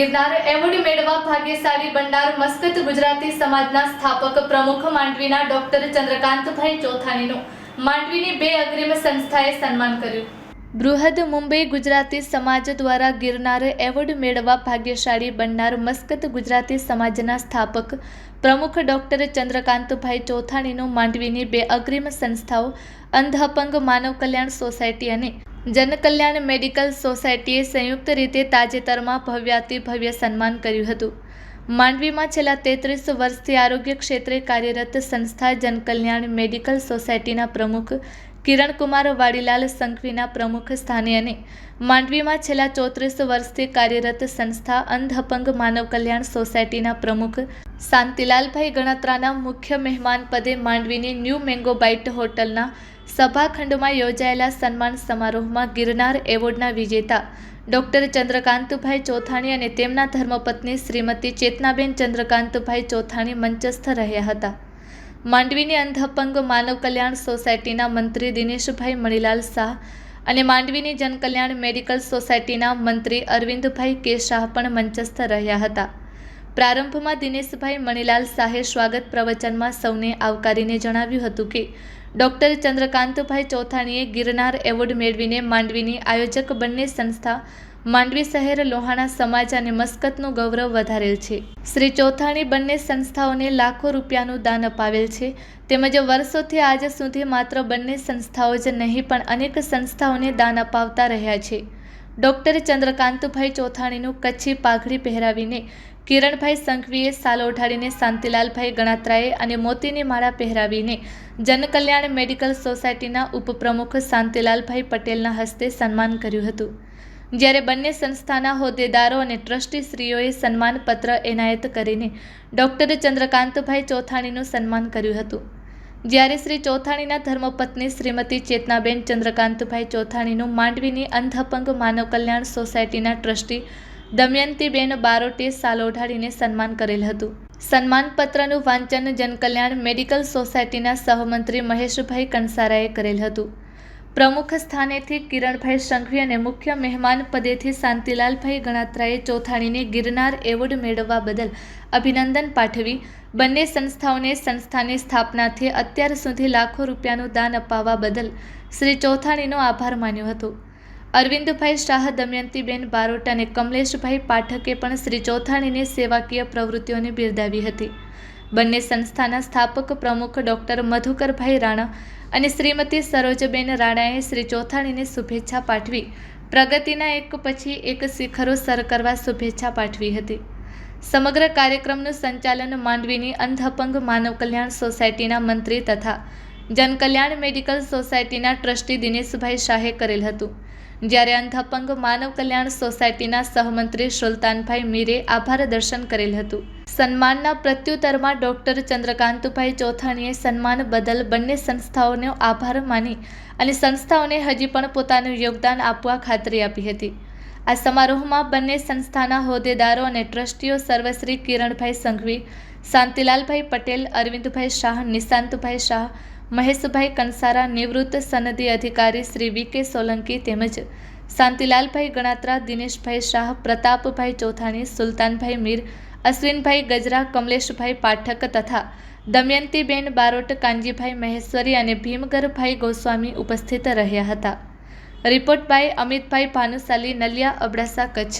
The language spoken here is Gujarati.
ગિરનાર એવોર્ડ મેળવવા ભાગ્યશાળી બંડાર મસ્કત ગુજરાતી સમાજના સ્થાપક પ્રમુખ માંડવીના ડોક્ટર ચંદ્રકાંતભાઈ ચોથાણીનું માંડવીની બે અગ્રીમ સંસ્થાએ સન્માન કર્યું। બૃહદ મુંબઈ ગુજરાતી સમાજ દ્વારા ગિરનાર એવોર્ડ મેળવવા ભાગ્યશાળી બંડાર મસ્કત ગુજરાતી સમાજના સ્થાપક પ્રમુખ ડોક્ટર ચંદ્રકાંતભાઈ ચોથાણીનું માંડવીની બે અગ્રીમ સંસ્થાઓ અંધ અપંગ માનવ કલ્યાણ સોસાયટી અને જનકલ્યાણ મેડિકલ સોસાયટીએ સંયુક્ત રીતે તાજેતરમાં ભવ્યાતિભવ્ય સન્માન કર્યું હતું। માંડવીમાં છેલ્લા 33 વર્ષથી આરોગ્ય ક્ષેત્રે કાર્યરત સંસ્થા જનકલ્યાણ મેડિકલ સોસાયટીના પ્રમુખ કિરણકુમાર વાડીલાલ સંઘવીના પ્રમુખ સ્થાને અને માંડવીમાં છેલ્લા 34 વર્ષથી કાર્યરત સંસ્થા અંધ અપંગ માનવ કલ્યાણ સોસાયટીના પ્રમુખ શાંતિલાલભાઈ ગણાત્રાના મુખ્ય મહેમાન પદે માંડવીની ન્યૂ મેંગો બાઇટ હોટલના સભાખંડમાં યોજાયેલા સન્માન સમારોહમાં ગિરનાર એવોર્ડના વિજેતા ડોક્ટર ચંદ્રકાંતભાઈ ચોથાણી અને તેમના ધર્મપત્ની શ્રીમતી ચેતનાબેન ચંદ્રકાંતભાઈ ચોથાણી મંચસ્થ રહ્યા હતા। માંડવીની અંધ અપંગ માનવ કલ્યાણ સોસાયટીના મંત્રી દિનેશભાઈ મણીલાલ શાહ અને માંડવીની જનકલ્યાણ મેડિકલ સોસાયટીના મંત્રી અરવિંદભાઈ કે શાહ પણ મંચસ્થ રહ્યા હતા। પ્રારંભમાં દિનેશભાઈ મણીલાલ શાહે સ્વાગત પ્રવચનમાં સૌને આવકારીને જણાવ્યું હતું કે ડોક્ટર ચંદ્રકાંતભાઈ ચોથાણીએ ગિરનાર એવોર્ડ મેળવીને માંડવીની આયોજક બંને સંસ્થા માંડવી શહેર લોહાણા સમાજ અને મસ્કતનું ગૌરવ વધારેલ છે। શ્રી ચોથાણી બંને સંસ્થાઓને લાખો રૂપિયાનું દાન અપાવેલ છે તેમજ વર્ષોથી આજ સુધી માત્ર બંને સંસ્થાઓ જ નહીં પણ અનેક સંસ્થાઓને દાન અપાવતા રહ્યા છે। ડોક્ટર ચંદ્રકાંતભાઈ ચોથાણીનું કચ્છી પાઘડી પહેરાવીને કિરણભાઈ સંઘવીએ સાલ ઓઢાડીને શાંતિલાલભાઈ ગણાત્રાએ અને મોતીની માળા પહેરાવીને જનકલ્યાણ મેડિકલ સોસાયટીના ઉપપ્રમુખ શાંતિલાલભાઈ પટેલના હસ્તે સન્માન કર્યું હતું। જ્યારે બંને સંસ્થાના હોદ્દેદારો અને ટ્રસ્ટીશ્રીઓએ સન્માનપત્ર એનાયત કરીને ડોક્ટર ચંદ્રકાંતભાઈ ચોથાણીનું સન્માન કર્યું હતું। જ્યારે શ્રી ચોથાણીના ધર્મપત્ની શ્રીમતી ચેતનાબેન ચંદ્રકાંતભાઈ ચોથાણીનું માંડવીની અંધ અપંગ માનવ કલ્યાણ સોસાયટીના ટ્રસ્ટી દમયંતીબેન બારોટે સાલ ઓઢાડીને સન્માન કરેલ હતું। સન્માનપત્રનું વાંચન જનકલ્યાણ મેડિકલ સોસાયટીના સહમંત્રી મહેશભાઈ કંસારાએ કરેલ હતું। પ્રમુખ સ્થાનેથી કિરણભાઈ સંઘવી અને મુખ્ય મહેમાન પદેથી શાંતિલાલભાઈ ગણાત્રાએ ચોથાણીને ગિરનાર એવોર્ડ મેળવવા બદલ અભિનંદન પાઠવી બંને સંસ્થાઓને સંસ્થાની સ્થાપનાથી અત્યાર સુધી લાખો રૂપિયાનું દાન અપાવવા બદલ શ્રી ચોથાણીનો આભાર માન્યો હતો। અરવિંદભાઈ શાહ, દમયંતીબેન બારોટ અને કમલેશભાઈ પાઠકે પણ શ્રી ચોથાણીની સેવાકીય પ્રવૃત્તિઓને બિરદાવી હતી। બંને સંસ્થાના સ્થાપક પ્રમુખ ડોક્ટર મધુકરભાઈ રાણા અને શ્રીમતી સરોજબેન રાણાએ શ્રી ચોથાણીને શુભેચ્છા પાઠવી પ્રગતિના એક પછી એક શિખરો સર કરવા શુભેચ્છા પાઠવી હતી। સમગ્ર કાર્યક્રમનું સંચાલન માંડવીની અંધ અપંગ માનવ કલ્યાણ સોસાયટીના મંત્રી તથા જનકલ્યાણ મેડિકલ સોસાયટીના ટ્રસ્ટી દિનેશભાઈ શાહે કરેલ હતું। જ્યારે અંધ અપંગ માનવ કલ્યાણ સોસાયટીના સહમંત્રી સુલતાનભાઈ મીરે આભાર દર્શન કરેલ હતું। સન્માનના પ્રત્યુત્તરમાં ડોક્ટર ચંદ્રકાંતભાઈ ચોથાણીએ સન્માન બદલ બંને સંસ્થાઓનો આભાર માની અને સંસ્થાઓને હજી પણ પોતાનું યોગદાન આપવા ખાતરી આપી હતી। આ સમારોહમાં બંને સંસ્થાના હોદ્દેદારો અને ટ્રસ્ટીઓ સર્વશ્રી કિરણભાઈ સંઘવી, શાંતિલાલભાઈ પટેલ, અરવિંદભાઈ શાહ, નિશાંતભાઈ શાહ, મહેશભાઈ કંસારા, નિવૃત્ત સનદી અધિકારી શ્રી વી.કે. સોલંકી તેમજ શાંતિલાલભાઈ ગણાત્રા, દિનેશભાઈ શાહ, પ્રતાપભાઈ ચોથાણી, સુલતાનભાઈ મીર, અશ્વિનભાઈ ગજરા, કમલેશભાઈ પાઠક તથા દમયંતીબેન બારોટ, કાનજીભાઈ મહેશ્વરી અને ભીમગરભાઈ ગોસ્વામી ઉપસ્થિત રહ્યા હતા। Report by Amitbhai Bhanushali, Naliya, Abdasa, Kutch.